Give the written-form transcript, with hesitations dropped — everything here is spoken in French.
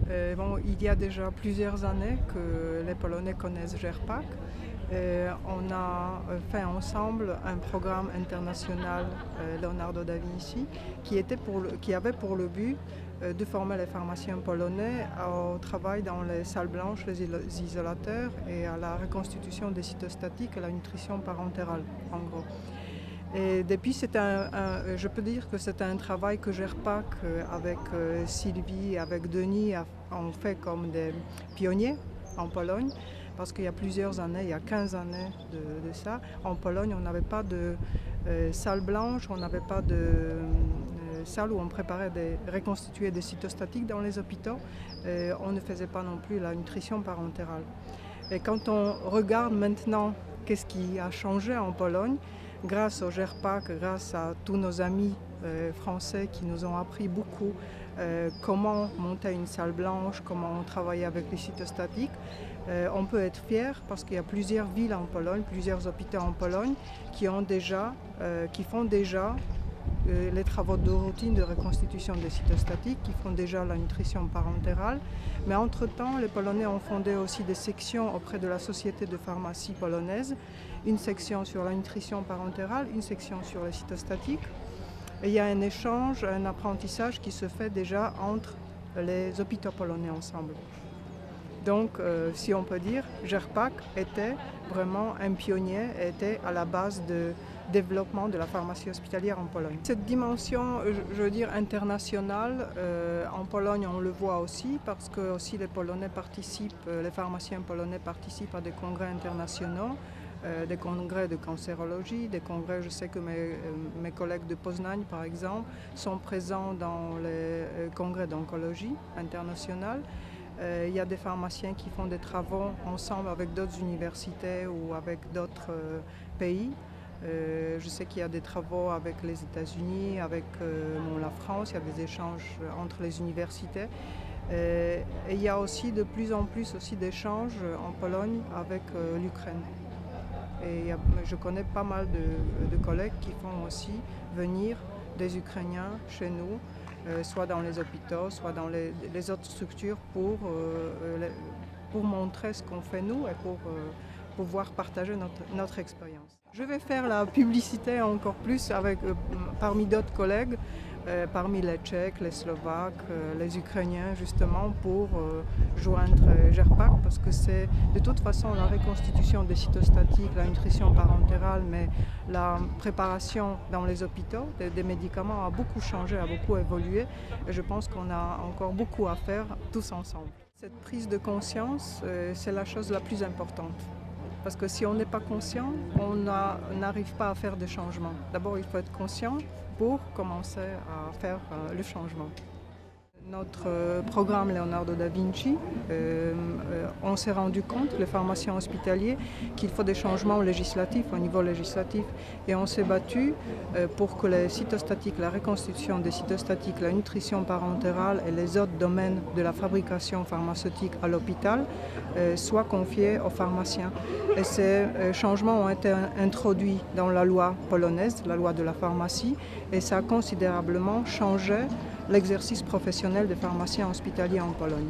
Il y a déjà plusieurs années que les Polonais connaissent GERPAC. On a fait ensemble un programme international Leonardo da Vinci qui avait pour le but de former les pharmaciens polonais au travail dans les salles blanches, les isolateurs et à la reconstitution des cytostatiques et la nutrition parentérale, en gros. Et depuis, je peux dire que c'est un travail que GERPAC avec Sylvie et avec Denis ont fait comme des pionniers en Pologne. Parce qu'il y a plusieurs années, il y a 15 années de ça, en Pologne, on n'avait pas de salle blanche, on n'avait pas de salle où on préparait reconstituer des cytostatiques dans les hôpitaux. On ne faisait pas non plus la nutrition parentérale. Et quand on regarde maintenant qu'est-ce qui a changé en Pologne, grâce au GERPAC, grâce à tous nos amis français qui nous ont appris beaucoup comment monter une salle blanche, comment travailler avec les cytostatiques, on peut être fier parce qu'il y a plusieurs villes en Pologne, plusieurs hôpitaux en Pologne qui font déjà les travaux de routine de reconstitution des cytostatiques, qui font déjà la nutrition parentérale. Mais entre-temps, les Polonais ont fondé aussi des sections auprès de la Société de pharmacie polonaise, une section sur la nutrition parentérale, une section sur les cytostatiques. Et il y a un échange, un apprentissage qui se fait déjà entre les hôpitaux polonais ensemble. Donc, si on peut dire, GERPAC était vraiment un pionnier, était à la base du développement de la pharmacie hospitalière en Pologne. Cette dimension, je veux dire, internationale, en Pologne, on le voit aussi parce que aussi les pharmaciens polonais participent à des congrès internationaux, des congrès de cancérologie, des congrès, je sais que mes collègues de Poznań, par exemple, sont présents dans les congrès d'oncologie internationale. Il y a des pharmaciens qui font des travaux ensemble avec d'autres universités ou avec d'autres pays. Je sais qu'il y a des travaux avec les États-Unis, avec la France, il y a des échanges entre les universités. Et il y a aussi de plus en plus aussi d'échanges en Pologne avec l'Ukraine. Et je connais pas mal de collègues qui font aussi venir des Ukrainiens chez nous, soit dans les hôpitaux, soit dans les autres structures pour montrer ce qu'on fait nous et pour pouvoir partager notre expérience. Je vais faire la publicité encore plus parmi d'autres collègues, parmi les Tchèques, les Slovaques, les Ukrainiens, justement pour joindre GERPAC, parce que c'est de toute façon la reconstitution des cytostatiques, la nutrition parentérale, mais la préparation dans les hôpitaux des médicaments a beaucoup changé, a beaucoup évolué, et je pense qu'on a encore beaucoup à faire tous ensemble. Cette prise de conscience, c'est la chose la plus importante. Parce que si on n'est pas conscient, on n'arrive pas à faire des changements. D'abord, il faut être conscient pour commencer à faire le changement. Notre programme Leonardo da Vinci, on s'est rendu compte, les pharmaciens hospitaliers, qu'il faut des changements législatifs, au niveau législatif. Et on s'est battu pour que les cytostatiques, la reconstitution des cytostatiques, la nutrition parentérale et les autres domaines de la fabrication pharmaceutique à l'hôpital soient confiés aux pharmaciens. Et ces changements ont été introduits dans la loi polonaise, la loi de la pharmacie, et ça a considérablement changé l'exercice professionnel des pharmaciens hospitaliers en Pologne.